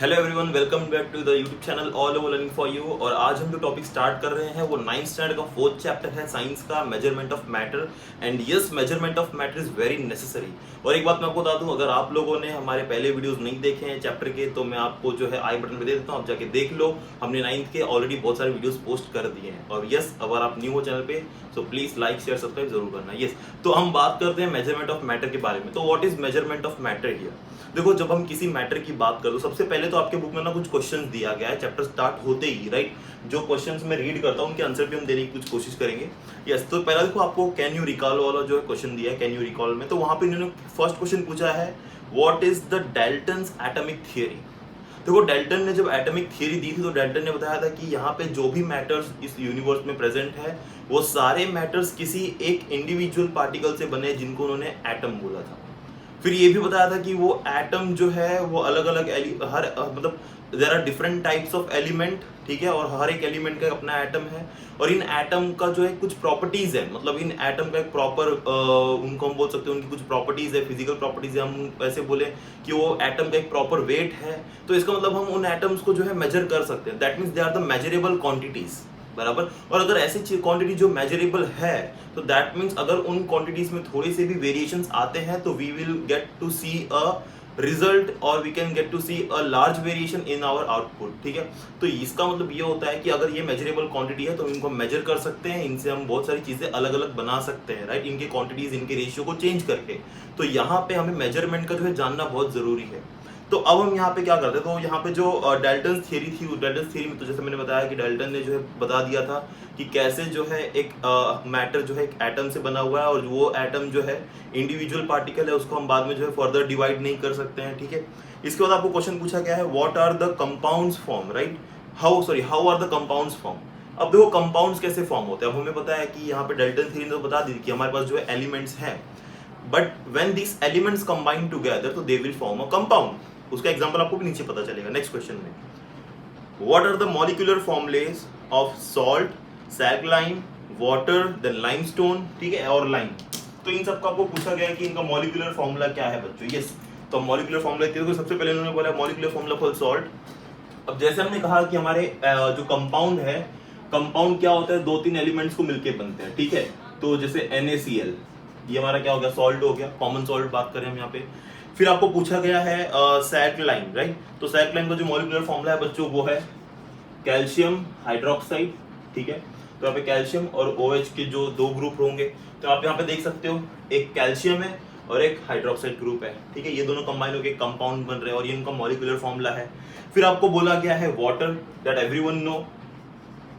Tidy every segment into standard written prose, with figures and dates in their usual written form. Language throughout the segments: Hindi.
Hello everyone, welcome back to the YouTube channel all over learning for you. और आज हम जो टॉपिक स्टार्ट कर रहे हैं वो 9th स्टैंडर्ड का 4th चैप्टर है साइंस का, measurement of matter. And yes, measurement of matter is very necessary. और एक बात मैं आपको बता दूं, अगर आप लोगों ने हमारे पहले वीडियोस नहीं देखे हैं चैप्टर के तो मैं आपको जो है आई बटन पे दे देता हूं, आप जाके देख लो। हमने 9th के ऑलरेडी बहुत सारे वीडियोस पोस्ट कर दिए हैं। और यस, अगर आप न्यू हो चैनल पे तो प्लीज लाइक शेयर सब्सक्राइब जरूर करना। यस, तो हम बात करते हैं मेजरमेंट ऑफ मैटर के बारे में। तो what is measurement of matter here? देखो, जब हम किसी मैटर की बात करें तो सबसे पहले तो आपके बुक में ना कुछ क्वेश्चंस दिया गया है चैप्टर स्टार्ट होते ही, राइट। जो क्वेश्चंस मैं रीड करता हूं उनके आंसर भी हम देने की कुछ कोशिश करेंगे। यस, तो पहला देखो, आपको कैन यू रिकॉल वाला जो है क्वेश्चन दिया है, कैन यू रिकॉल में, तो वहां पे इन्होंने फर्स्ट क्वेश्चन पूछा है what is the Dalton's atomic theory. देखो, डाल्टन ने जब एटॉमिक थियरी दी थी तो डाल्टन ने बताया था कि यहाँ पे जो भी मैटर्स इस यूनिवर्स में प्रेजेंट है वो सारे मैटर्स किसी एक इंडिविजुअल पार्टिकल से बने जिनको उन्होंने एटम बोला था। फिर ये भी बताया था कि वो एटम जो है वो अलग अलग मतलब there are different types of element, ठीक है, और हर एक एलिमेंट का अपना एटम है। और इन एटम का जो है कुछ प्रॉपर्टीज है, मतलब इन एटम का एक प्रॉपर उनको हम बोल सकते हैं, उनकी कुछ प्रॉपर्टीज है, फिजिकल प्रॉपर्टीज है। हम ऐसे बोले कि वो एटम का एक प्रॉपर वेट है, तो इसका मतलब हम उन एटम्स को जो है मेजर कर सकते हैं। That means they are the measurable quantities, बराबर। और अगर ऐसी क्वांटिटी जो मेजरेबल है तो दैट मीन्स अगर उन क्वांटिटीज में थोड़े से भी वेरिएशंस आते हैं तो we will get to see a result और we can get to see a large variation in our output, ठीक है। तो इसका मतलब ये होता है कि अगर ये मेजरेबल क्वांटिटी है तो इनको मेजर कर सकते हैं, इनसे हम बहुत सारी चीजें अलग अलग बना सकते हैं, राइट, इनके क्वांटिटीज, इनके रेशियो को चेंज करके। तो यहाँ पे हमें मेजरमेंट का जो है जानना बहुत जरूरी है। तो अब हम यहाँ पे क्या करते हैं, तो यहाँ पे जो डाल्टन्स थियरी थी, डाल्टन्स थियरी में तो जैसे मैंने बताया कि डाल्टन ने जो है बता दिया था कि कैसे जो है एक मैटर जो है एक एटम से बना हुआ है और वो एटम जो है इंडिविजुअल पार्टिकल है, उसको हम बाद में जो है फर्दर डिवाइड नहीं कर सकते हैं, ठीक है। इसके बाद आपको क्वेश्चन पूछा गया है what are the compounds form, right, how are the compounds form. अब देखो, कंपाउंड्स कैसे फॉर्म होते हैं। अब हमें पता है कि यहाँ पे डाल्टन थ्योरी ने तो बता दी कि हमारे पास जो है एलिमेंट्स हैं, but when this elements combine together तो they will form a compound. उसका एग्जांपल आपको भी नीचे पता चलेगा नेक्स्ट क्वेश्चन में। What are the molecular formulas of salt, सैलक्लाइन, वाटर, देन लाइमस्टोन, ठीक है, और लाइम। तो इन सबका आपको पूछा गया है कि इनका मॉलिक्यूलर फॉर्मूला क्या है बच्चों। यस, तो मॉलिक्यूलर फॉर्मूला देखो, सबसे पहले उन्होंने बोला मॉलिक्यूलर फॉर्मूला फॉर सॉल्ट। अब जैसे हमने कहा कि हमारे जो कंपाउंड है, कंपाउंड क्या होता है, दो तीन एलिमेंट्स को मिलके बनते हैं, ठीक है। तो जैसे NaCl, ये हमारा क्या हो गया, सॉल्ट हो गया, कॉमन सॉल्ट बात करें हम यहाँ पे। फिर आपको पूछा गया है सैलक्लाइन, राइट। तो सैलक्लाइन का जो मॉलिक्यूलर फॉर्मूला है बच्चों वो है कैल्शियम हाइड्रोक्साइड, ठीक है। तो यहाँ पे कैल्शियम और OH के जो दो ग्रुप होंगे, तो आप यहाँ पे देख सकते हो एक कैल्शियम है और एक हाइड्रोक्साइड ग्रुप है, ठीक है। ये दोनों कंबाइन होकर कंपाउंड बन रहे हैं और ये इनका मॉलिक्यूलर फॉर्मूला है। फिर आपको बोला गया है water, that everyone no,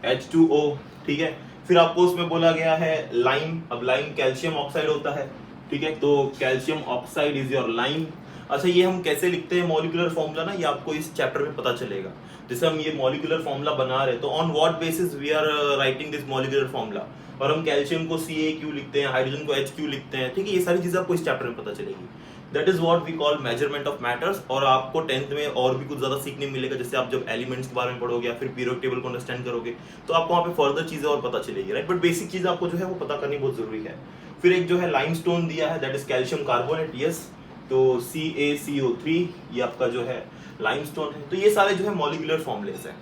H2O, ठीक है। फिर आपको उसमें बोला गया है लाइम। अब लाइम कैल्शियम ऑक्साइड होता है, ठीक है, तो calcium oxide is your lime. अच्छा, ये हम कैसे लिखते हैं मॉलिक्यूलर फॉर्मूला ना, ये आपको इस चैप्टर में पता चलेगा। जैसे हम ये मॉलिक्यूलर फॉर्मूला बना रहे हैं तो on what basis we are writing this molecular formula, और हम कैल्शियम को CaQ लिखते हैं, हाइड्रोजन को HQ लिखते हैं, ठीक है। ये सारी चीजें आपको इस चैप्टर में पता चलेगी। That is what we call measurement of matters. और आपको 10th में और भी कुछ ज्यादा सीखने मिलेगा, जैसे आप जब एलिमेंट्स के बारे में पढ़ोगे या फिर पीरियोडिक टेबल को अंडरस्टैंड करोगे तो आपको वहाँ पे फर्दर चीजें और पता चलेगी, राइट। बट बेसिक चीज आपको जो है वो पता करनी बहुत जरूरी है। फिर एक जो है लाइमस्टोन दिया है, that is calcium carbonate, yes, तो CaCO3 ये आपका जो है लाइमस्टोन है। तो ये सारे जो है मॉलिक्यूलर फॉर्मुलेस है,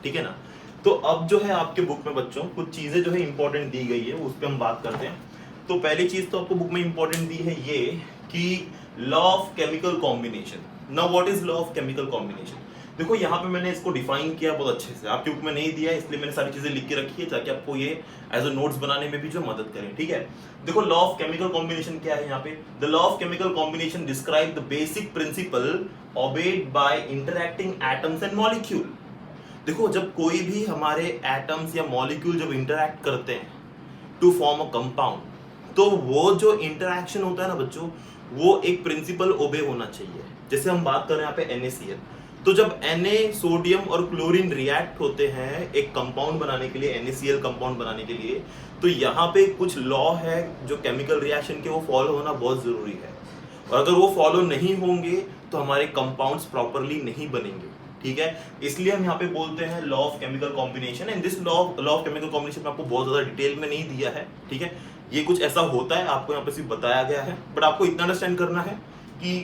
ठीक है ना। तो अब जो है आपके बुक में बच्चों कुछ चीजें जो है इंपॉर्टेंट दी गई है, उस पर हम बात करते हैं। तो पहली चीज तो आपको बुक में इंपॉर्टेंट दी है ये कि law of chemical combination. Now what is law of chemical combination? देखो, यहाँ पे मैंने इसको डिफाइन किया बहुत अच्छे से, आपकी बुक में नहीं दिया इसलिए मैंने सारी चीजें लिख के रखी है ताकि आपको ये एज अ नोट्स बनाने में भी जो मदद करें, ठीक है। देखो, लॉ ऑफ केमिकल कॉम्बिनेशन क्या है यहाँ पे। The law of chemical combination describe the basic principle obeyed by interacting atoms and molecule. देखो, जब कोई भी हमारे एटम्स या मॉलिक्यूल जब इंटरैक्ट करते हैं टू फॉर्म अ कंपाउंड, तो वो जो इंटरैक्शन होता है ना बच्चों, वो एक प्रिंसिपल ओबे होना चाहिए। जैसे हम बात कर रहे हैं यहाँ पे NaCl, तो जब Na, सोडियम और क्लोरीन रिएक्ट होते हैं एक कंपाउंड बनाने के लिए, NaCl कंपाउंड बनाने के लिए, तो यहाँ पे कुछ लॉ है जो केमिकल रिएक्शन के वो फॉलो होना बहुत जरूरी है। और अगर वो फॉलो नहीं होंगे तो हमारे कंपाउंड्स प्रॉपरली नहीं बनेंगे, ठीक है। इसलिए हम यहाँ पे बोलते हैं law of chemical combination. And this law of chemical combination में आपको बहुत ज्यादा डिटेल में नहीं दिया है, ठीक है। ये कुछ ऐसा होता है, आपको यहाँ पे सिर्फ बताया गया है, बट आपको इतना अंडरस्टैंड करना है कि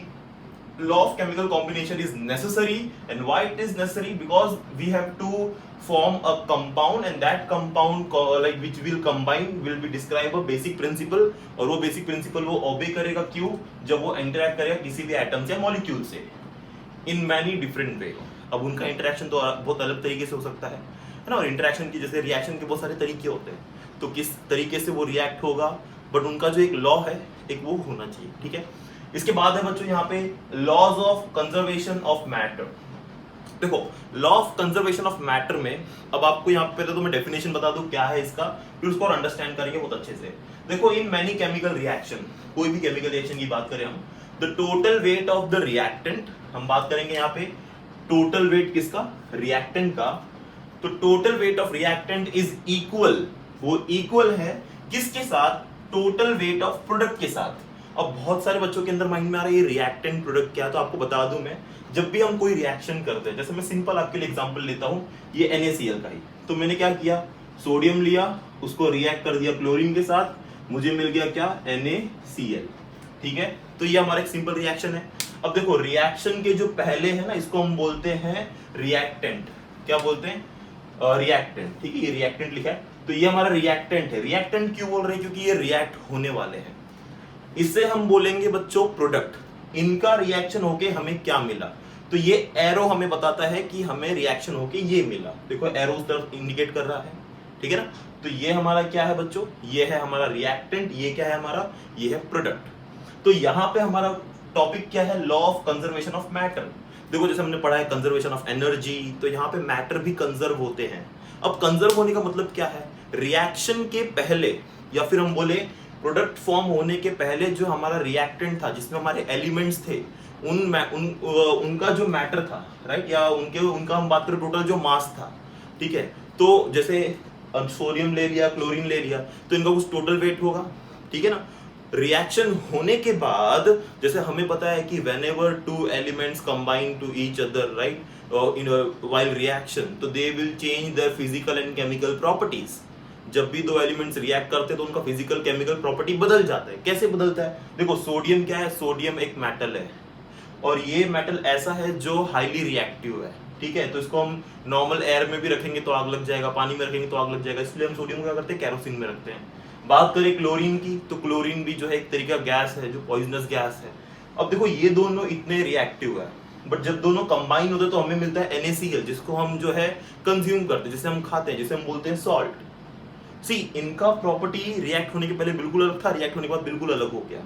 law of chemical combination is necessary. And why it is necessary? Because we have to form a compound, and that compound like which will combine will be describe a basic principle, और वो basic principle वो obey करेगा क्यों? जब वो interact करेगा किसी भी atom से molecule से in many different way. अब उनका interaction तो बहुत अलग तरीके से हो सकता है ना, और interaction की जैसे reaction के बहुत सारे तरीके होते हैं, तो किस तरीके से वो react होगा, बट उनका जो एक लॉ है एक वो होना चाहिए, ठीक है। इसके बाद है बच्चों यहाँ पे laws of conservation of matter. देखो law of conservation of matter में अब आपको यहाँ पे तो मैं डेफिनेशन बता दूं क्या है इसका, फिर उसको अंडरस्टैंड करेंगे बहुत अच्छे से। देखो इन मैनी केमिकल रिएक्शन, कोई भी केमिकल रिएक्शन की बात करें हम, the total weight of the reactant, हम बात करेंगे यहाँ पे टोटल वेट किसका, रिएक्टेंट का, तो total weight of reactant is equal, वो इक्वल है किसके साथ, टोटल वेट ऑफ प्रोडक्ट के साथ। अब बहुत सारे बच्चों के अंदर माइंड में आ रहा है ये रिएक्टेंट प्रोडक्ट क्या है, तो आपको बता दूं मैं, जब भी हम कोई रिएक्शन करते हैं, जैसे मैं सिंपल आपके लिए एग्जांपल लेता हूं, ये NaCl का ही, तो मैंने क्या किया, सोडियम लिया, उसको रिएक्ट कर दिया क्लोरीन के साथ, मुझे मिल गया क्या, NaCl, ठीक है। तो ये हमारा एक सिंपल रिएक्शन है। अब देखो रिएक्शन के जो पहले है ना, इसको हम बोलते हैं रिएक्टेंट, क्या बोलते हैं, रिएक्टेंट, ठीक है, ये रिएक्टेंट लिखा है, तो ये हमारा रिएक्टेंट है। रिएक्टेंट क्यों बोल रहे हैं, क्योंकि ये रिएक्ट होने वाले हैं। इससे हम बोलेंगे बच्चों प्रोडक्ट, इनका रिएक्शन होके हमें क्या मिला, तो ये एरो हमें बताता है कि हमें रिएक्शन होके ये मिला, देखो एरो उस तरफ इंडिकेट कर रहा है, ठीक है ना। तो ये हमारा क्या है बच्चों, ये है हमारा रिएक्टेंट, ये क्या है हमारा, ये है प्रोडक्ट। तो यहाँ पे हमारा टॉपिक क्या है, law of conservation of matter. देखो जैसे हमने पढ़ा है कंजर्वेशन ऑफ एनर्जी, तो यहाँ पे मैटर भी कंजर्व होते हैं। अब कंजर्व होने का मतलब क्या है, रिएक्शन के पहले या फिर हम बोले प्रोडक्ट फॉर्म होने के पहले जो हमारा रिएक्टेंट था, जिसमें हमारे एलिमेंट्स थे, उनका जो मैटर था, राइट, या उनका हम बात करें टोटल जो मास था, ठीक है। तो जैसे सोडियम ले लिया, क्लोरीन ले लिया, तो इनका कुछ टोटल वेट होगा, ठीक है ना। रिएक्शन होने के बाद जैसे हमें पता है कि whenever two elements combine to each other, right, in a while reaction, तो they will change their physical and chemical properties। जब भी दो एलिमेंट्स रिएक्ट करते हैं तो उनका फिजिकल केमिकल प्रॉपर्टी बदल जाता है। कैसे बदलता है, देखो सोडियम क्या है, सोडियम एक मेटल है, और ये मेटल ऐसा है जो हाईली रिएक्टिव है, ठीक है। तो इसको हम नॉर्मल एयर में भी रखेंगे तो आग लग जाएगा, पानी में रखेंगे तो आग लग जाएगा, इसलिए हम सोडियम को क्या करते हैं, कैरोसिन में रखते हैं। बात करें क्लोरीन की, तो क्लोरीन भी जो है एक तरीका गैस है जो पॉइजनस गैस है। अब देखो ये दोनों इतने रिएक्टिव है, बट जब दोनों कंबाइन होते हैं तो हमें मिलता है NaCl, जिसको हम जो है कंज्यूम करते हैं, जिसे हम खाते हैं, जिसे हम बोलते हैं सॉल्ट। सी इनका प्रॉपर्टी रिएक्ट होने के पहले बिल्कुल अलग था, रिएक्ट होने के बाद बिल्कुल अलग हो गया,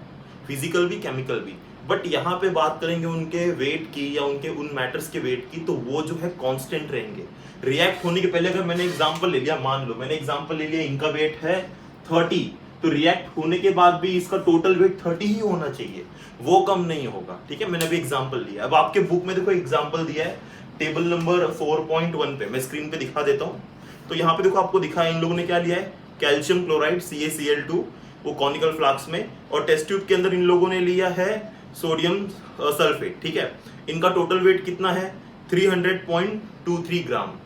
फिजिकल भी केमिकल भी। बट यहाँ पे बात करेंगे उनके वेट की या उनके उन मैटर्स के वेट की, तो वो जो है कांस्टेंट रहेंगे। रिएक्ट होने के पहले अगर मैंने एग्जांपल ले लिया, मान लो मैंने एग्जांपल ले लिया, इनका वेट है 30, तो रिएक्ट होने के बाद भी इसका टोटल वेट 30 ही होना चाहिए, वो कम नहीं होगा, ठीक है। मैंने अभी एग्जांपल लिया, अब आपके बुक में देखो एग्जांपल दिया है टेबल नंबर 4.1 पे, मैं स्क्रीन पे दिखा देता हूँ। तो यहाँ पे देखो आपको दिखा है इन लोगों ने क्या लिया है, कैल्शियम क्लोराइड CaCl2, वो कॉनिकल फ्लास्क में, और टेस्ट ट्यूब के अंदर इन लोगों ने लिया है सोडियम सल्फेट, ठीक है। इनका टोटल वेट कितना है, 300.23 ग्राम।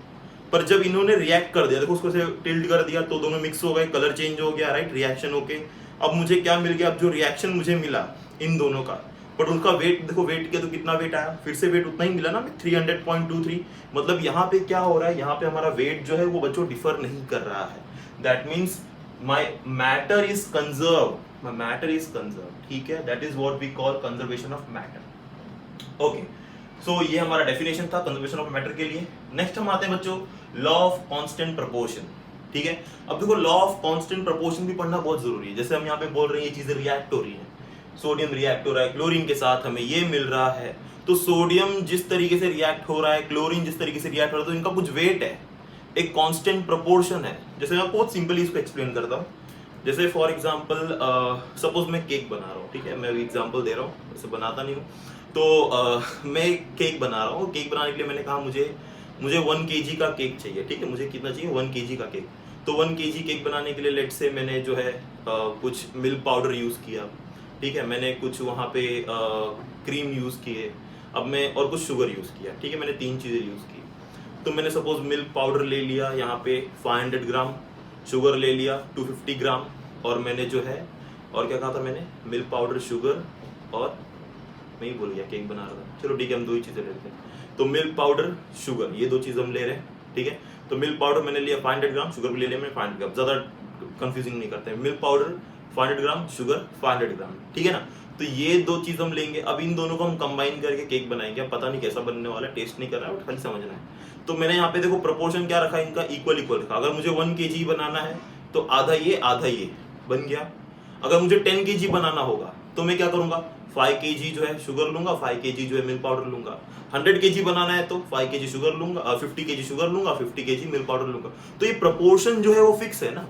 पर जब इन्होंने रिएक्ट कर दिया, देखो उसको से टिल्ट कर दिया तो दोनों मिक्स हो गए, कलर चेंज हो गया, राइट, रिएक्शन होके अब मुझे क्या मिल गया, अब जो रिएक्शन मुझे मिला इन दोनों का, बट उनका वेट देखो, वेट किया तो कितना वेट आया, फिर से वेट उतना ही मिला ना, 300.23। मतलब यहाँ पे क्या हो रहा है, यहाँ पे हमारा वेट जो है वो बच्चों डिफर नहीं कर रहा है। That means my matter is conserve, my matter is conserve, ठीक है। That is what we call conservation of matter. Okay, so ये हमारा डेफिनेशन था कंजर्वेशन ऑफ मैटर के लिए। नेक्स्ट हम आते हैं बच्चों लॉ ऑफ कांस्टेंट प्रोपोर्शन, ठीक है। अब देखो लॉ ऑफ कांस्टेंट प्रोपोर्शन भी पढ़ना बहुत जरूरी है। जैसे हम यहाँ पे बोल रहे हैं ये चीजें रिएक्ट हो रही है, सोडियम रिएक्ट हो रहा है क्लोरीन के साथ, हमें ये मिल रहा है, तो सोडियम जिस तरीके से रिएक्ट हो रहा है, क्लोरीन जिस तरीके से रिएक्ट हो रहा है, तो इनका कुछ वेट है, एक कांस्टेंट प्रोपोर्शन है। जैसे मैं बहुत सिंपली इसको एक्सप्लेन करता हूँ। जैसे फॉर एग्जांपल सपोज मैं केक बना रहा हूँ, ठीक है, मैं अभी एग्जांपल दे रहा हूँ, वैसे बनाता नहीं हूँ, तो मैं केक बना रहा हूँ। केक बनाने के लिए मैंने कहा मुझे 1 kg का केक चाहिए, ठीक है, मुझे कितना चाहिए, 1 kg का केक। तो 1 kg केक बनाने के लिए लेट से मैंने जो है कुछ मिल्क पाउडर यूज़ किया, ठीक है, मैंने कुछ वहाँ पे क्रीम यूज़ किए, अब मैं और कुछ शुगर यूज़ किया, ठीक है, मैंने 3 चीज़ें यूज़ की। तो मैंने सपोज मिल्क पाउडर ले लिया यहाँ पे 500 ग्राम, शुगर ले लिया 250 ग्राम, और मैंने जो है और क्या कहा था मैंने, मिल्क पाउडर, शुगर और मैं ही भूल गया, केक बना रहा था। चलो ठीक है, हम 2 ही चीजें लेते हैं। तो मिल्क पाउडर, शुगर, ये 2 चीज हम ले रहे हैं, ठीक है। तो मिल्क पाउडर मैंने लिया 500 ग्राम, शुगर भी ले लिया मैंने 500 ग्राम, ज्यादा कंफ्यूजिंग नहीं करते हैं। मिल्क पाउडर 500 ग्राम, शुगर 500 ग्राम, ठीक है ना। तो ये 2 चीज हम लेंगे। अब इन दोनों को हम कंबाइन करके केक बनाएंगे। अब पता नहीं कैसा बनने वाला है, टेस्ट नहीं कर रहा है, बट खाली समझना है। तो मैंने यहाँ पे देखो प्रोपोर्शन क्या रखा है इनका, इक्वल इक्वल रखा। अगर मुझे 1 kg बनाना है तो आधा ये बन गया। अगर मुझे 10 kg बनाना होगा तो मैं क्या करूंगा, 5 kg जो है शुगर लूंगा, 5 kg जो है मिल्क पाउडर लूंगा। 100 kg बनाना है तो 5 kg शुगर लूंगा, 50 kg शुगर लूंगा, 50 kg मिल्क पाउडर लूंगा। तो ये प्रोपोर्शन जो है वो फिक्स है ना।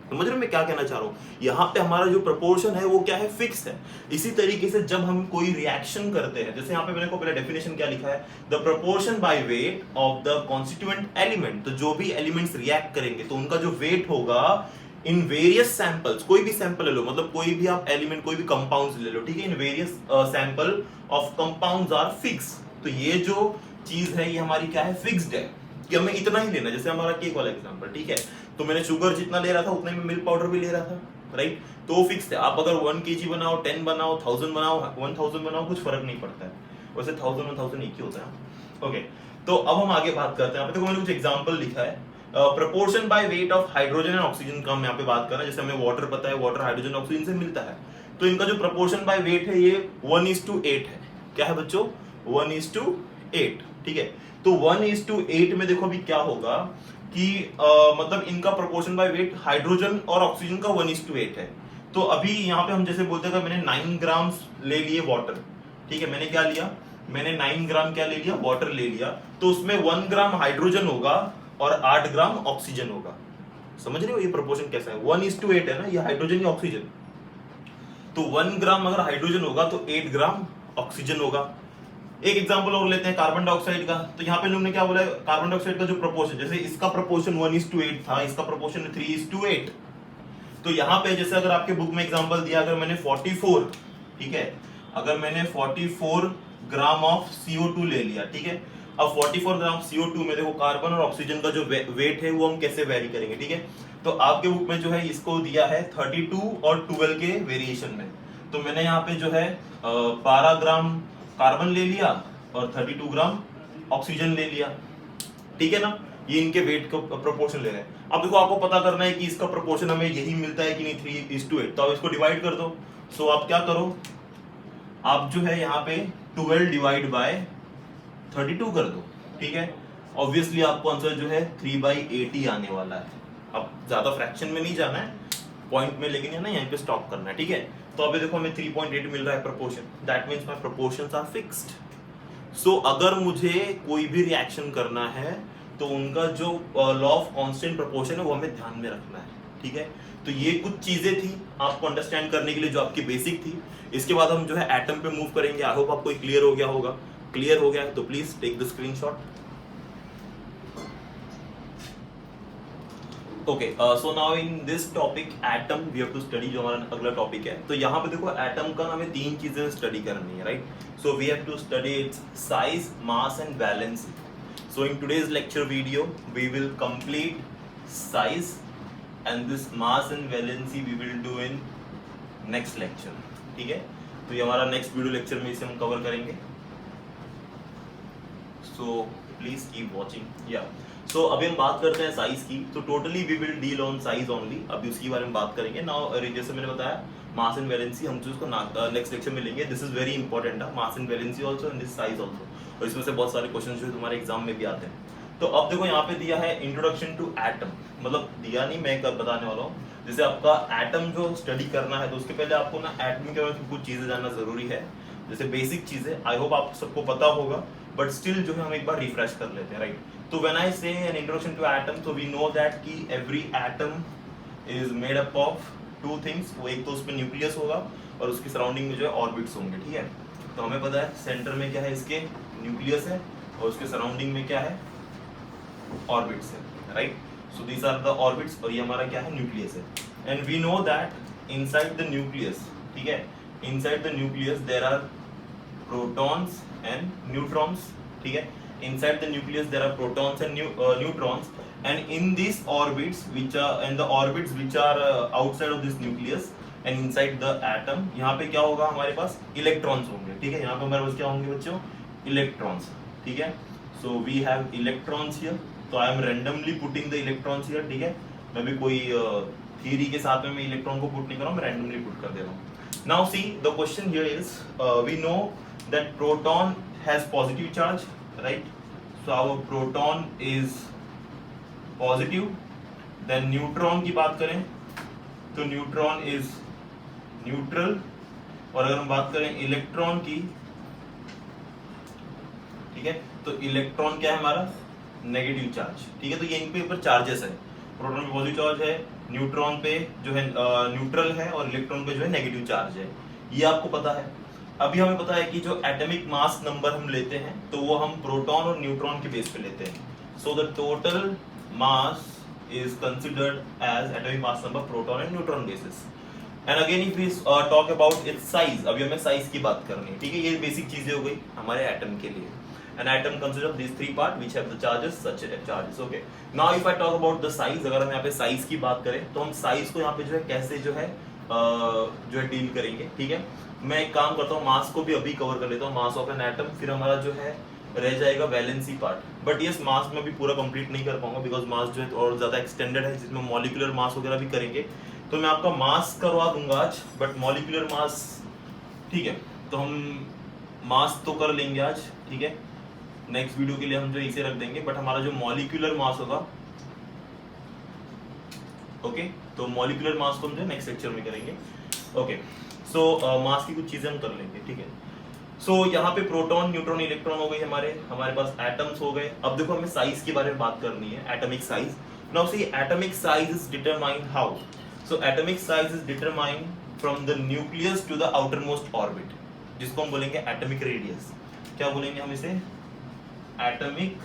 समझ रहे हो मैं क्या कहना चाह रहा हूँ? यहाँ पे हमारा जो प्रोपोर्शन है वो क्या है, फिक्स है। इसी तरीके से जब हम कोई रिएक्शन करते हैं, जैसे यहाँ पे मैंने को पहले डेफिनेशन क्या लिखा है, the proportion by weight of the constituent element. तो जो भी एलिमेंट्स रिएक्ट करेंगे तो उनका जो वेट होगा इन वेरियस सैंपल्स, कोई भी सैंपल ले लो, मतलब कोई भी आप एलिमेंट, कोई भी कंपाउंड्स ले लो, ठीक है, in various sample of compounds are fix. तो ये जो चीज है ये हमारी क्या है, फिक्स्ड है कि हमें इतना ही लेना। जैसे हमारा केक वाला एग्जांपल, ठीक है, तो मैंने शुगर जितना ले रहा था उतने में मिल्क पाउडर भी ले रहा था, राइट। तो वो फिक्स्ड है। आप अगर 1 kg बनाओ, 10 बनाओ, 1000 बनाओ, 1000 बनाओ, कुछ फर्क नहीं पड़ता है। वैसे 1000 एक ही होता है। ओके, तो अब हम आगे बात करते हैं। यहाँ पे देखो मैंने कुछ एग्जांपल लिखा है। Proportion by weight of hydrogen and oxygen का हम यहाँ पे बात कर रहे हैं। जैसे हमें वाटर पता है, वाटर हाइड्रोजन ऑक्सीजन से मिलता है, तो इनका जो प्रोपोर्शन बाय वेट है ये 1:8 है। क्या है बच्चों, 1:8, ठीक है। तो 1:8 में देखो अभी क्या होगा कि मतलब इनका प्रोपोर्शन बाय वेट हाइड्रोजन और ऑक्सीजन का 1:8 है। तो अभी यहाँ पे हम जैसे बोलते हैं, मैंने 9 ग्राम ले लिए वाटर, ठीक है, मैंने क्या लिया, मैंने 9 ग्राम क्या ले लिया, वाटर ले लिया। तो उसमें 1 ग्राम हाइड्रोजन होगा और 8 ग्राम ऑक्सीजन होगा। समझ रहे हो ये प्रोपोर्शन कैसा है, 1:8 है ना, ये हाइड्रोजन या ऑक्सीजन। तो 1 ग्राम अगर हाइड्रोजन होगा तो 8 ग्राम ऑक्सीजन होगा। एक एग्जांपल और लेते हैं कार्बन डाइऑक्साइड का। तो यहाँ पे लोगों ने क्या बोला है, कार्बन डाइऑक्साइड का जो प्रोपोर्शन, जैसे इसका प्रोपोर्शन 1:8 था, इसका प्रोपोर्शन 3:8। तो यहाँ पे जैसे अगर आपके बुक में एग्जांपल दिया, अगर मैंने 44, ठीक है, अगर मैंने 44 ग्राम ऑफ CO2 ले लिया, ठीक है। अब 44 ग्राम CO2 में देखो कार्बन और ऑक्सीजन का जो वेट है वो हम कैसे वेरी करेंगे, ठीक है। तो आपके बुक में जो है इसको दिया है 32 और 12 के वेरिएशन में। तो मैंने यहाँ पे जो है 12 ग्राम कार्बन ले लिया और 32 ग्राम ऑक्सीजन ले लिया, ठीक है ना। ये इनके वेट का प्रोपोर्शन ले रहे हैं। अब देखो आपको पता करना है कि इसका प्रोपोर्शन हमें यही मिलता है कि नहीं, 3:8। तो आप इसको डिवाइड कर दो। सो आप क्या करो, आप जो है यहाँ पे 12 डिवाइड बाय 32 कर दो, ठीक है। ऑब्वियसली आपको आंसर जो है 3/80 आने वाला है। अब ज्यादा फ्रैक्शन में नहीं जाना है, पॉइंट में लेकिन है ना, यहाँ पे स्टॉप करना है, ठीक है। तो अभी देखो हमें 3.8 मिल रहा है proportion, that means my proportions are fixed. So अगर मुझे कोई भी रिएक्शन करना है तो उनका जो लॉ ऑफ कांस्टेंट प्रोपोर्शन है वो हमें ध्यान में रखना है, ठीक है। तो ये कुछ चीजें थी आपको अंडरस्टैंड करने के लिए जो आपकी बेसिक थी। इसके बाद हम जो है एटम पे मूव करेंगे। आई होप आपको क्लियर हो गया होगा। क्लियर हो गया है तो please take the screenshot. Okay, so now in this topic atom we have to study, जो हमारा अगला टॉपिक है। तो यहाँ पे देखो एटम का हमें 3 चीजें स्टडी करनी है, right. So we have to study its size, mass and valency. So in today's lecture video, we will complete size and this mass and valency we will do in next lecture, ठीक है। तो ये हमारा नेक्स्ट वीडियो लेक्चर में इसे हम कवर करेंगे। So please keep watching. Yeah. So अभी हम बात करते हैं साइज की। तो totally we will deal on size only. अभी उसके बारे में बात करेंगे। Now जैसे मैंने बताया मास एंड वैलेंसी हम जो उसको नेक्स्ट लेक्चर में लेंगे। This is very important, mass and valency also and this size also. और इसमें से बहुत सारे क्वेश्चन जो तुम्हारे एग्जाम में भी आते हैं। तो अब देखो यहाँ पे दिया है इंट्रोडक्शन टू एटम, मतलब दिया नहीं, मैं कब बताने वाला हूँ। जैसे आपका एटम जो स्टडी करना है तो उसके पहले आपको ना एटम के बारे में कुछ चीजें जानना जरूरी है, जैसे बेसिक चीजें। आई होप आप सबको पता होगा, बट स्टिल जो है हम एक बार रिफ्रेश कर लेते हैं, राइट। तो व्हेन आई से एन इंट्रोडक्शन टू एटम, तो वी नो दैट कि every atom is made up of 2 things. वो एक तो उसमें न्यूक्लियस होगा और उसकी सराउंडिंग में जो है ऑर्बिट्स होंगे, ठीक है। तो हमें पता है सेंटर में क्या है, इसके न्यूक्लियस है और उसके सराउंडिंग में क्या है, ऑर्बिट्स है, right. So these are the orbits और ये हमारा क्या है, न्यूक्लियस है। And we know that inside the nucleus, ठीक है, inside the nucleus there are protons and neutrons, ठीक है। Inside the nucleus there are protons and neutrons, and in these orbits which are outside of this nucleus, and inside the atom यहाँ पे क्या होगा, हमारे पास इलेक्ट्रॉन्स होंगे, ठीक है। यहाँ पे हमारे पास क्या होंगे बच्चों, इलेक्ट्रॉन्स, ठीक है। So we have electrons here, तो I am randomly putting the electrons here, ठीक है। मैं भी कोई थियरी के साथ में मैं इलेक्ट्रॉन को पुट नहीं कर रहा हूँ, मैं रैंडमली पुट कर दे रहा हूँ। Now see the question here is, we know that proton has positive charge, right. So our proton is positive. Then neutron की बात करें तो न्यूट्रॉन इज न्यूट्रल, और अगर हम बात करें इलेक्ट्रॉन की, ठीक है, तो इलेक्ट्रॉन क्या है हमारा, नेगेटिव चार्ज, ठीक है। तो ये इन पे ऊपर चार्जेस है, प्रोटॉन पे पॉजिटिव चार्ज है, न्यूट्रॉन पे जो है न्यूट्रल है, और इलेक्ट्रॉन पे जो है नेगेटिव चार्ज है, ये आपको पता है। अभी हमें पता है कि जो एटॉमिक मास नंबर हम लेते हैं तो वो हम प्रोटॉन और न्यूट्रॉन के बेस पे लेते हैं। So the total mass is considered as atomic mass number proton and neutron basis. And again if we talk about its size, अभी हमें साइज की बात करनी है, ठीक है। ये बेसिक चीजें हो गई हमारे एटम के लिए। An atom consists of these three parts which have the charges, such charges. Okay. Now if I talk about the size, अगर हम यहाँ पे साइज की बात करें तो हम साइज को यहाँ पे जो है कैसे जो है डील करेंगे, ठीक है। मैं एक काम करता हूँ, मास को भी अभी कवर कर लेता हूँ, मास ऑफ एन एटम, फिर हमारा जो है रह जाएगा वैलेंसी पार्ट। बट यस, मास में भी पूरा कंप्लीट नहीं कर पाऊंगा बिकॉज मास जो है और ज्यादा एक्सटेंडेड है, जिसमें मॉलिक्यूलर मास वगैरह भी करेंगे, तो मैं आपका मास करवा दूंगा आज, बट मॉलिक्यूलर मास, ठीक है, तो हम मास तो कर लेंगे आज, ठीक है। नेक्स्ट वीडियो के लिए हम जो इसे रख देंगे, बट हमारा जो मॉलिक्यूलर मास होगा, ओके, तो मॉलिक्यूलर मास को हम जो नेक्स्ट लेक्चर में करेंगे, ओके। सो मास की कुछ चीजें हम कर लेंगे, ठीक है। सो यहाँ पे प्रोटॉन, न्यूट्रॉन, इलेक्ट्रॉन हो गए हमारे पास एटम्स हो गए। अब देखो हमें साइज के बारे में बात करनी है, atomic size. Now see atomic size is determined how. So atomic size is determined from the nucleus to the outer most orbit, जिसको हम बोलेंगे एटॉमिक रेडियस। क्या बोलेंगे हम इसे, atomic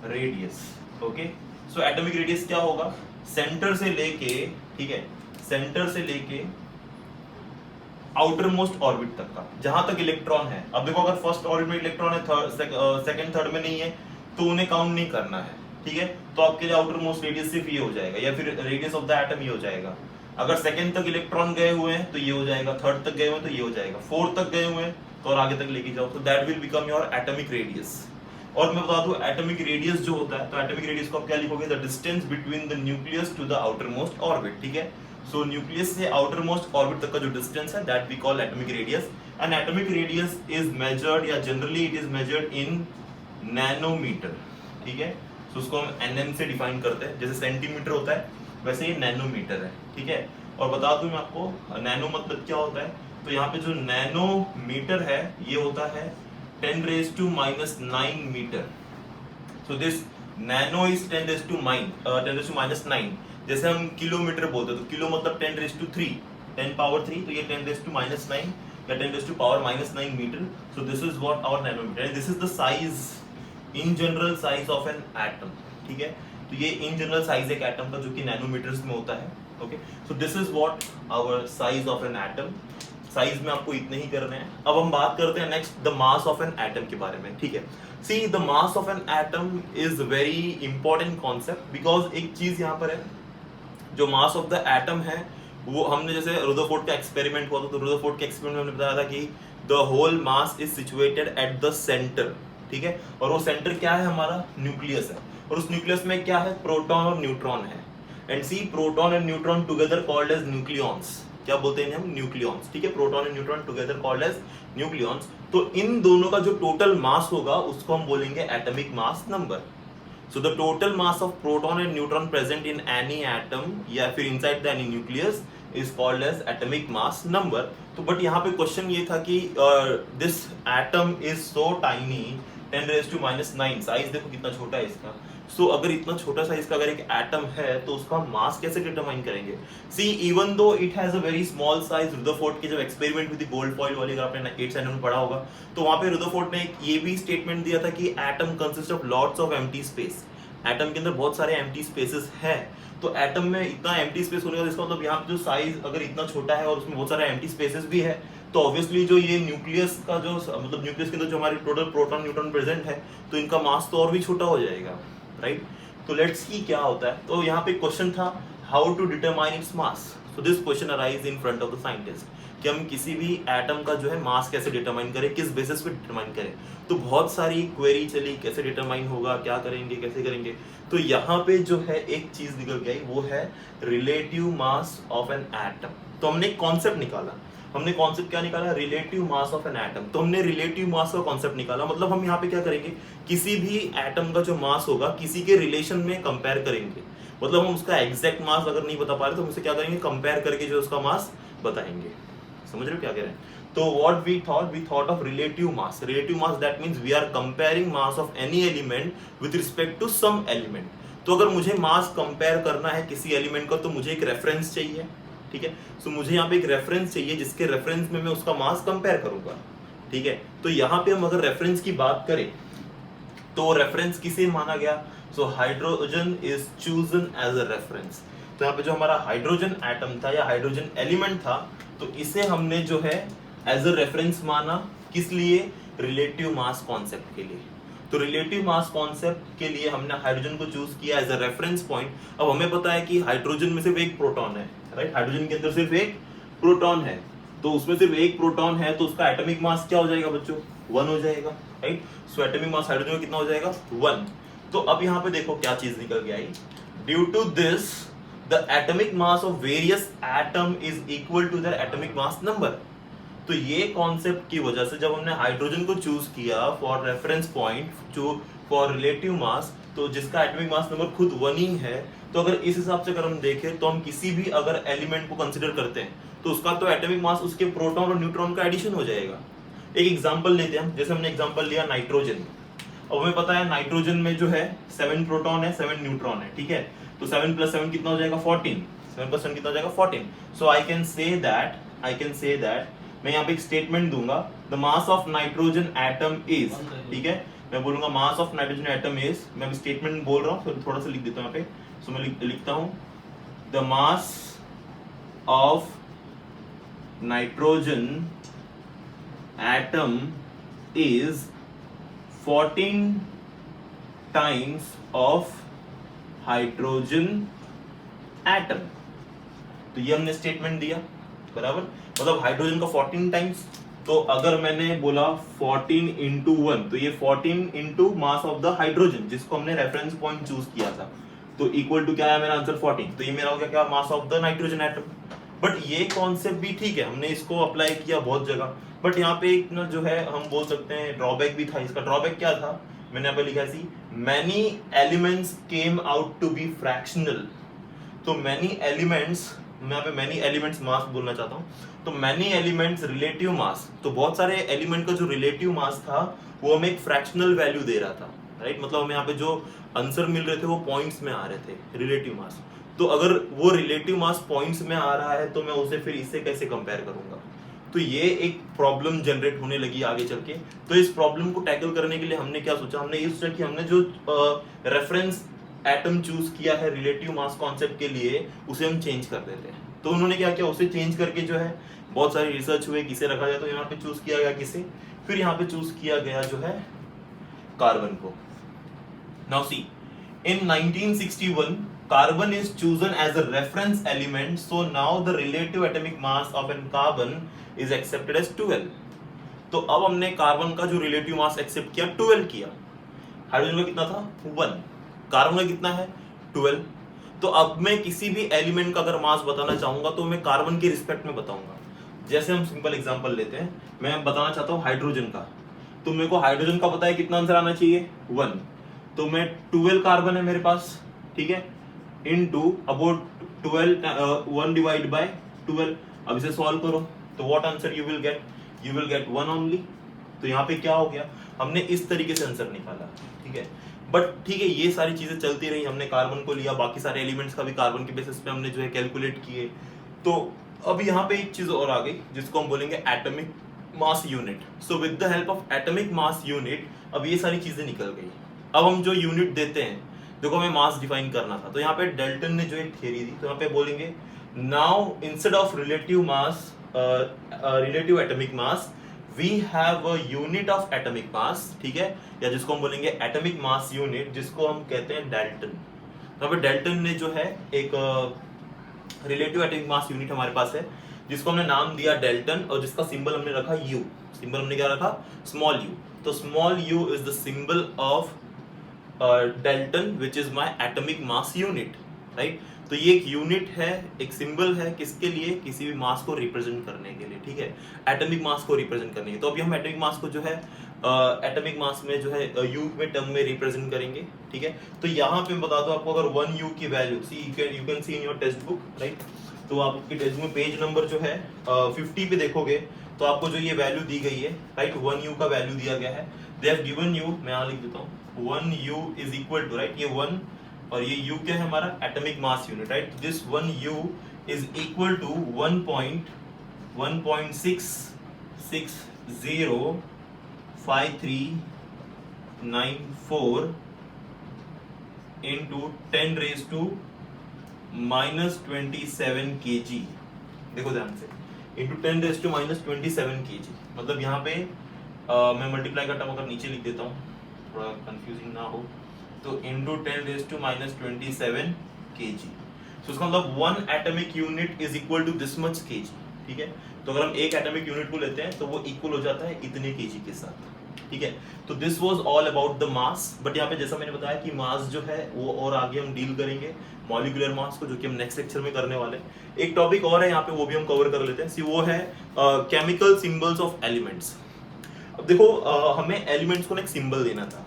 radius, okay. So atomic radius क्या होगा, सेंटर से लेके, ठीक है, सेंटर से लेके आउटर मोस्ट ऑर्बिट तक का, जहां तक इलेक्ट्रॉन है। अब देखो अगर फर्स्ट ऑर्बिट में इलेक्ट्रॉन है, सेकंड थर्ड में नहीं है, तो उन्हें काउंट नहीं करना है, ठीक है। तो आपके लिए आउटर मोस्ट रेडियस सिर्फ ये हो जाएगा, या फिर रेडियस ऑफ द एटम ये हो जाएगा। अगर सेकंड तक इलेक्ट्रॉन गए हुए हैं तो ये हो जाएगा, थर्ड तक गए हुए हैं तो ये हो जाएगा, फोर्थ तक गए हुए हैं तो और आगे तक लेके जाओ, तो that will become your atomic radius. और मैं बता दूं एटॉमिक रेडियस जो होता है, तो एटॉमिक रेडियस को आप क्या लिखोगे, the distance between the nucleus to the outer most orbit, ठीक है। सो न्यूक्लियस से आउटर मोस्ट ऑर्बिट तक का जो डिस्टेंस है, that we call atomic radius. And atomic radius is measured, या generally it is measured in nanometer, ठीक है। सो उसको हम एनएम से डिफाइन करते हैं, जैसे सेंटीमीटर होता है वैसे ये नैनोमीटर है, ठीक है। और बता दूं मैं आपको नैनो मतलब क्या होता है, तो यहाँ पे जो नैनोमीटर है ये होता है 10⁻⁹ metre. So this nano is 10⁻⁹ जैसे हम किलोमीटर बोलते हैं तो किलो मतलब 10⁻³ 10 पावर 3, तो ये 10⁻⁹ या 10⁻⁻⁹ metre. So this is what our nanometre and this is the size, in general size of an atom, ठीक है। तो ये इन जनरल साइज एक एटम का जो कि नैनोमीटर्स में होता है, okay. So this is what our size of an atom. Size में आपको इतने ही करने हैं। अब हम बात करते हैं next the mass of an atom के बारे में, ठीक है। See the mass of an atom is very important concept, because एक चीज यहाँ पर है, जो मास ऑफ द एटम है वो हमने जैसे रुदरफोर्ड का एक्सपेरिमेंट हुआ था, तो रुदरफोर्ड के एक्सपेरिमेंट में हमने बताया था कि the whole mass is situated at the centre, ठीक है। और वो सेंटर क्या है, हमारा न्यूक्लियस है, और उस न्यूक्लियस में क्या है, प्रोटॉन और न्यूट्रॉन है। And see proton and neutron together called as nucleons, क्या बोलते हैं हम, न्यूक्लियॉन्स, ठीक है। Proton and neutron together called as nucleons. तो इन दोनों का जो टोटल मास होगा उसको हम बोलेंगे atomic mass number. So the total mass of proton and neutron present in any atom या फिर inside the any nucleus is called as atomic mass number। तो बट यहाँ पे क्वेश्चन ये था कि this atom is so tiny 10⁻⁹ size देखो कितना छोटा है इसका। सो अगर इतना छोटा साइज का अगर एक एटम है तो उसका मास कैसे डिटरमाइन करेंगे। See even though it has a very small size, Rutherford के जब experiment with the gold foil वाली अगर आपने 8th स्टैंडर्ड में पढ़ा होगा, तो वहां पे रुदरफोर्ड ने एक ये भी स्टेटमेंट दिया था कि atom consist of lots of empty space. Atom के अंदर बहुत सारे एम्प्टी स्पेसेस हैं, तो एटम में इतना एम्प्टी स्पेस होने का इसका मतलब यहाँ पे जो साइज अगर इतना छोटा है और उसमें बहुत सारे एम्प्टी स्पेसेस भी है, तो ऑब्वियसली जो ये न्यूक्लियस का जो मतलब न्यूक्लियस के अंदर जो हमारे टोटल प्रोटॉन न्यूट्रॉन प्रेजेंट है, तो इनका मास तो और भी छोटा हो जाएगा, राइट। तो लेट्स सी क्या होता है। तो यहाँ पे क्वेश्चन था how to determine its mass. So this question arise in front of the scientist कि हम किसी भी एटम का जो है मास कैसे डिटरमाइन करें, किस बेसिस पे डिटरमाइन करें। तो बहुत सारी क्वेरी चली, कैसे डिटरमाइन होगा, क्या करेंगे, कैसे करेंगे। तो यहाँ पे जो है एक चीज निकल के आई, वो है relative mass of an atom. तो हमने एक कॉन्सेप्ट निकाला, हमने कॉन्सेप्ट क्या निकाला, relative mass of an atom. तो हमने रिलेटिव मास का कॉन्सेप्ट निकाला, मतलब हम यहाँ पे क्या करेंगे, किसी भी एटम का जो मास होगा किसी के रिलेशन में कंपेयर करेंगे। मतलब हम उसका एग्जैक्ट मास अगर नहीं बता पा रहे तो हम उसे क्या करेंगे, कंपेयर करके जो उसका मास बताएंगे। समझ रहे हो क्या कह रहे हैं? तो what we thought of relative mass. Relative mass that means we are comparing mass of any element with respect to some element. तो अगर मुझे मास कंपेयर करना है किसी एलिमेंट का तो मुझे एक रेफरेंस चाहिए, ठीक है। सो मुझे यहाँ पे एक रेफरेंस चाहिए जिसके रेफरेंस में मैं उसका मास कंपेयर करूंगा, ठीक है। तो यहाँ पे हम अगर रेफरेंस की बात करें तो रेफरेंस किसे माना गया, so hydrogen is chosen as a reference. तो यहाँ पे जो हमारा हाइड्रोजन एटम था या हाइड्रोजन एलिमेंट था, तो इसे हमने जो है एज अ रेफरेंस माना, किस लिए, रिलेटिव मास कॉन्सेप्ट के लिए। तो रिलेटिव मास कॉन्सेप्ट के लिए हमने हाइड्रोजन को चूज किया एज अ रेफरेंस पॉइंट। अब हमें पता है कि हाइड्रोजन में सिर्फ एक प्रोटॉन है, राइट। हाइड्रोजन के अंदर सिर्फ एक प्रोटॉन है, तो उसमें सिर्फ एक प्रोटॉन है, तो उसका एटॉमिक मास क्या हो जाएगा बच्चों, 1 हो जाएगा, right. So atomic mass hydrogen में कितना हो जाएगा, 1। तो अब यहाँ पे देखो क्या चीज निकल के आई, due to this the atomic mass of various atom is equal to their atomic mass number. तो ये कॉन्सेप्ट की वजह से जब हमने हाइड्रोजन को चूज किया फॉर रेफरेंस पॉइंट जो फॉर रिलेटिव मास, तो जिसका एटॉमिक मास नंबर खुद 1 ही है, तो अगर इस हिसाब से अगर हम देखें तो हम किसी भी अगर एलिमेंट को कंसीडर करते हैं तो उसका तो एटॉमिक मास उसके प्रोटॉन और न्यूट्रॉन का एडिशन हो जाएगा। एक एग्जांपल लेते हैं, जैसे हमने एग्जांपल लिया नाइट्रोजन। अब हमें पता है नाइट्रोजन में जो है 7 प्रोटॉन है, 7 न्यूट्रॉन है, ठीक है। तो 7 + 7 कितना हो जाएगा, 14। 7 + 7 कितना हो जाएगा, 14। सो आई कैन से दैट मैं यहाँ पे एक स्टेटमेंट दूंगा, the mass of nitrogen atom is, ठीक है। मैं बोलूंगा mass of nitrogen atom is, मैं स्टेटमेंट बोल रहा हूँ, तो थोड़ा सा लिख देता हूँ यहाँ पे। सो मैं लिखता हूँ the mass of nitrogen atom is 14 times of hydrogen atom. तो ये हमने स्टेटमेंट दिया, बराबर। मतलब हाइड्रोजन का 14 टाइम्स, तो अगर मैंने बोला 14 × 1, तो ये 14 into mass of the hydrogen जिसको हमने रेफरेंस पॉइंट चूज किया था, तो इक्वल टू क्या है मेरा आंसर 14। तो ये मेरा हो गया क्या, mass of the nitrogen atom. But ये कॉन्सेप्ट भी ठीक है, हमने इसको अप्लाई किया बहुत जगह, बट यहाँ पे एक ना जो है हम बोल सकते हैं ड्रॉबैक भी था। इसका ड्रॉबैक क्या था, मैंने यहाँ पे लिखा है many elements came out to be fractional. तो मैनी एलिमेंट्स, मैं यहाँ पे मैनी एलिमेंट्स मास बोलना चाहता हूँ, तो मैनी एलिमेंट्स रिलेटिव मास, तो बहुत सारे एलिमेंट का जो रिलेटिव मास था वो हमें एक फ्रैक्शनल वैल्यू दे रहा था, राइट। मतलब हमें यहाँ पे जो आंसर मिल रहे थे वो पॉइंट्स में आ रहे थे, रिलेटिव मास। तो अगर वो रिलेटिव मास पॉइंट्स में आ रहा है तो मैं उसे फिर इससे कैसे कंपेयर करूंगा। तो ये एक प्रॉब्लम जनरेट होने लगी आगे चल के। तो इस प्रॉब्लम को टैकल करने के लिए हमने क्या सोचा, हमने ये सोचा कि हमने जो रेफरेंस एटम चूज किया है रिलेटिव मास कॉन्सेप्ट के लिए उसे हम चेंज कर देते हैं। तो उन्होंने क्या किया, उसे चेंज करके जो है बहुत सारी रिसर्च हुए किसे रखा जाए, तो यहाँ पे चूज किया गया किसे, फिर यहाँ पे चूज किया गया जो है कार्बन को। Now see, in 1961 carbon is chosen as a reference element, so now the relative atomic mass of an carbon is accepted as 12। तो अब हमने कार्बन का जो रिलेटिव मास एक्सेप्ट किया 12 किया। हाइड्रोजन का कितना था, 1। कार्बन का कितना है, 12। तो अब मैं किसी भी एलिमेंट का अगर मास बताना चाहूंगा तो मैं कार्बन के रिस्पेक्ट में बताऊंगा। जैसे हम सिंपल एग्जांपल लेते हैं, मैं बताना चाहता हूँ हाइड्रोजन का, तो मेरे को हाइड्रोजन का पता है कितना आंसर आना चाहिए, 1। तो मैं 12 कार्बन है मेरे पास, ठीक है, इनटू अबाउट 12 1 डिवाइड बाय 12। अब इसे सॉल्व करो तो what answer you will get 1 only. तो यहाँ पे क्या हो गया, हमने इस तरीके से आंसर निकाला, ठीक है। बट ठीक है, ये सारी चीजें चलती रही, हमने कार्बन को लिया, बाकी सारे एलिमेंट्स का भी कार्बन के बेसिस पे हमने जो है कैलकुलेट किए। तो अब यहाँ पे एक चीज और आ गई जिसको हम बोलेंगे atomic mass unit. So with the help of atomic mass unit अब ये सारी चीजें निकल गई। अब हम जो यूनिट देते हैं, देखो हमें मास डिफाइन करना था, तो यहाँ पे डेल्टन ने जो एक थ्योरी दी, तो यहाँ पे बोलेंगे now instead of relative mass relative atomic mass we have a unit of atomic mass, ठीक है, या जिसको हम बोलेंगे एटॉमिक मास यूनिट, जिसको हम कहते हैं डेल्टन। तो यहाँ पे डेल्टन ने जो है एक रिलेटिव एटॉमिक मास यूनिट हमारे पास है, जिसको हमने नाम दिया डेल्टन, और जिसका सिंबल हमने रखा यू। सिंबल हमने क्या रखा? Small u. तो small u is the symbol of Dalton which is my atomic mass unit, right. तो ये एक यूनिट है, एक सिंबल है, किसके लिए? किसी भी मास को रिप्रेजेंट करने के लिए, ठीक है, एटॉमिक मास को रिप्रेजेंट करने के लिए। तो अभी हम एटॉमिक मास को जो है एटॉमिक मास में जो है यू में टर्म में रिप्रेजेंट करेंगे, ठीक है। तो यहाँ पे मैं बता दूं आपको, अगर 1 यू की value see you can see in your textbook, right. तो आपकी टेक्स्ट बुक में पेज नंबर जो है 50 पे देखोगे तो आपको जो ये वैल्यू दी गई है, राइट, 1 यू का वैल्यू दिया गया है। दे हैव गिवन यू, मैं यहाँ लिख देता हूँ, 1 u is equal to, right, ये 1 और ये u क्या है हमारा? Atomic mass unit, right. This 1 u is equal to 1.16605394 into 10 raised to -27 kg। देखो ध्यान से, into 10 raised to -27 kg, मतलब यहाँ पे मैं मल्टीप्लाई का टर्म अगर नीचे लिख देता हूँ, थोड़ा कंफ्यूजिंग ना हो, तो into 10 raised to -27 kg। तो उसका मतलब 1 atomic unit is equal to this much kg, ठीक है। तो अगर हम एक एटॉमिक यूनिट को लेते हैं तो वो इक्वल हो जाता है इतने kg के साथ, ठीक है। तो this was all about the mass. But यहाँ पे जैसा मैंने बताया कि मास जो है वो और आगे हम डील करेंगे मॉलिक्यूलर मास को, जो कि हम नेक्स्ट लेक्चर में करने वाले हैं। एक टॉपिक और है यहाँ पे, वो भी हम कवर कर लेते हैं, वो है केमिकल सिंबल्स ऑफ एलिमेंट्स। अब देखो हमें एलिमेंट्स को ना एक सिंबल देना था।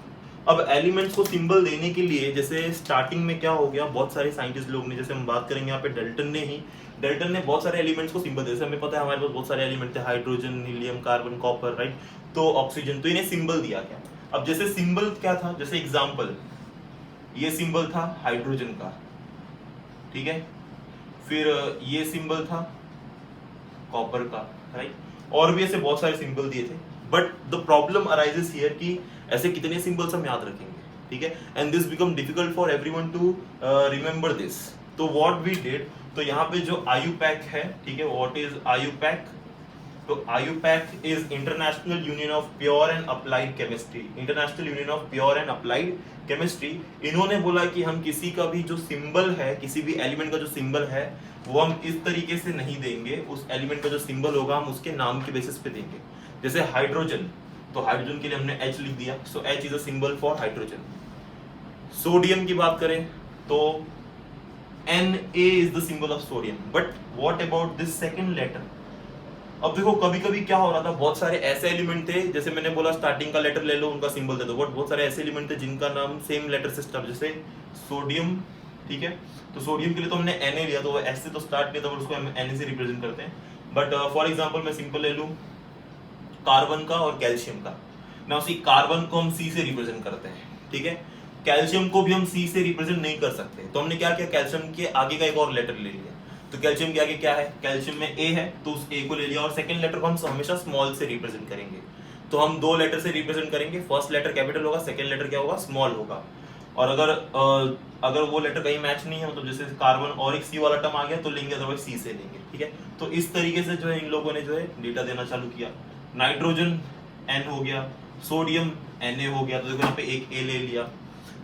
अब एलिमेंट्स को सिंबल देने के लिए जैसे स्टार्टिंग में क्या हो गया, बहुत सारे साइंटिस्ट लोग ने, जैसे हम बात करेंगे यहाँ पे डेल्टन ने बहुत सारे एलिमेंट्स को सिंबल दिया। जैसे हमें पता है हमारे पास बहुत सारे एलिमेंट थे, hydrogen, helium, carbon, copper, right, तो ऑक्सीजन, तो इन्हें सिंबल दिया गया। अब जैसे सिंबल क्या था, जैसे एग्जांपल ये सिंबल था हाइड्रोजन का, ठीक है, फिर ये सिंबल था कॉपर का, राइट, और भी ऐसे बहुत सारे सिंबल दिए थे। But the problem arises here कि ऐसे कितने सिंबल्स हम याद रखेंगे, ठीक है, and this become difficult for everyone to remember this. तो व्हाट वी डिड, तो यहाँ पे जो आयुपैक है, ठीक है, व्हाट इज आयुपैक? तो IUPAC is International Union of Pure and Applied Chemistry, International Union of Pure and Applied Chemistry. इन्होंने बोला कि हम किसी का भी जो सिंबल है, किसी भी एलिमेंट का जो सिंबल है, वो हम इस तरीके से नहीं देंगे। उस एलिमेंट का जो सिंबल होगा हम उसके नाम के बेसिस पे देंगे। जैसे हाइड्रोजन, तो हाइड्रोजन के लिए हमने H लिख दिया, so H is a symbol for hydrogen. Sodium की बात करें तो Na is the symbol of sodium. But what about this second letter? अब देखो कभी कभी क्या हो रहा था, बहुत सारे ऐसे एलिमेंट थे, जैसे मैंने बोला स्टार्टिंग का लेटर ले लो, उनका सिंबल दे दो, बट बहुत सारे ऐसे एलिमेंट थे जिनका नाम सेम लेटर से स्टार्ट, जैसे सोडियम, ठीक है। तो सोडियम के लिए तो हमने Na लिया, तो वो S से तो स्टार्ट नहीं था, बट उसको हम Na से रिप्रेजेंट करते हैं। बट फॉर एग्जाम्पल मैं सिंपल ले लूँ कार्बन का और कैल्शियम का ना, उसी कार्बन को हम C से रिप्रेजेंट करते हैं, ठीक है। कैल्शियम को भी हम C से रिप्रेजेंट नहीं कर सकते, तो हमने क्या किया, कैल्शियम के आगे का एक और लेटर ले लिया। तो कैल्शियम के आगे क्या है, कैल्शियम में A है, तो उस A को ले लिया, और सेकंड लेटर को हम हमेशा स्मॉल से रिप्रेजेंट करेंगे। तो हम दो लेटर से रिप्रेजेंट करेंगे, फर्स्ट लेटर कैपिटल होगा, सेकंड लेटर क्या होगा, स्मॉल होगा। और अगर वो लेटर कहीं मैच नहीं है, मतलब जैसे कार्बन और एक C वाला टर्म आ गया तो लेंगे, अदरवाइज C से लेंगे, ठीक है। तो इस तरीके से जो है इन लोगों ने जो है डेटा देना चालू किया। नाइट्रोजन N हो गया, सोडियम Na हो गया, तो देखो यहाँ पे एक A ले लिया।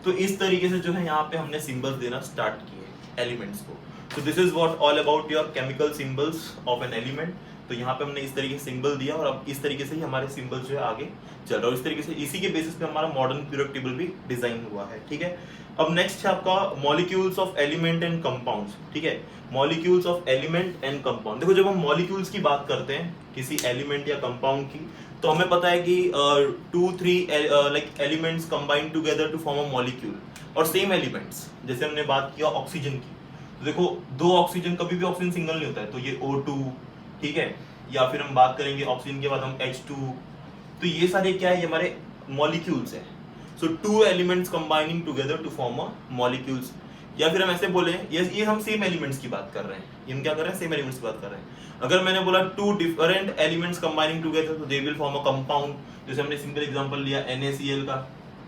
तो इस तरीके से जो है यहाँ पे हमने सिंबल्स देना स्टार्ट किए एलिमेंट्स को। So this is what all about your chemical symbols of an element। तो यहाँ पे हमने इस तरीके से सिंबल दिया, और अब इस तरीके से ही हमारे सिंबल जो है आगे चल रहा है, और इस तरीके से इसी के बेसिस पे हमारा मॉडर्न पीरियोडिक टेबल भी डिजाइन हुआ है, ठीक है। अब नेक्स्ट है आपका molecules of element and compounds, ठीक है, molecules of element and compound. देखो जब हम मॉलिक्यूल्स की बात करते हैं किसी एलिमेंट या कंपाउंड की, तो हमें पता है कि 2-3 like elements combine together to form a molecule. और सेम एलिमेंट्स, जैसे हमने बात किया ऑक्सीजन की, तो देखो दो ऑक्सीजन, कभी भी ऑक्सीजन सिंगल नहीं होता है, तो ये O2, ठीक है, या फिर हम बात करेंगे ऑक्सीजन के बाद हम H2, तो ये सारे क्या है, ये हमारे मॉलिक्यूल्स है। So 2 elements combining together to form a molecules. या फिर हम ऐसे बोले, ये हम सेम एलिमेंट्स की बात कर रहे हैं, ये हम क्या कर रहे हैं, सेम एलिमेंट्स की बात कर रहे हैं। अगर मैंने बोला 2 डिफरेंट एलिमेंट्स कंबाइनिंग टुगेदर, तो they will form a compound. जैसे हमने सिंपल एग्जांपल लिया NaCl का,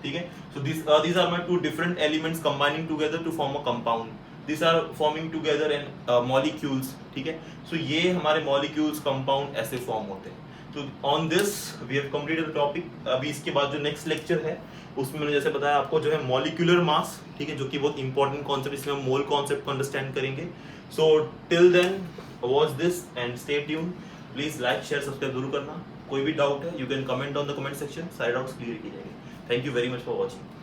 ठीक है। सो these are my 2 different elements combining together to form a compound. These are forming together in molecules, ठीक है। सो ये हमारे molecules compound ऐसे फॉर्म होते हैं। तो on this we have completed the topic. अभी इसके बाद जो नेक्स्ट लेक्चर है उसमें मैंने जैसे बताया आपको जो है मॉलिक्यूलर मास, ठीक है, जो कि बहुत इंपॉर्टेंट कॉन्सेप्ट, इसमें हम मोल कॉन्सेप्ट को अंडरस्टैंड करेंगे। So till then watch this and stay tune. Please like share subscribe जरूर करना। कोई भी डाउट है you can comment on the comment section, सारे डाउट्स क्लियर किए जाएंगे। Thank you very much for watching.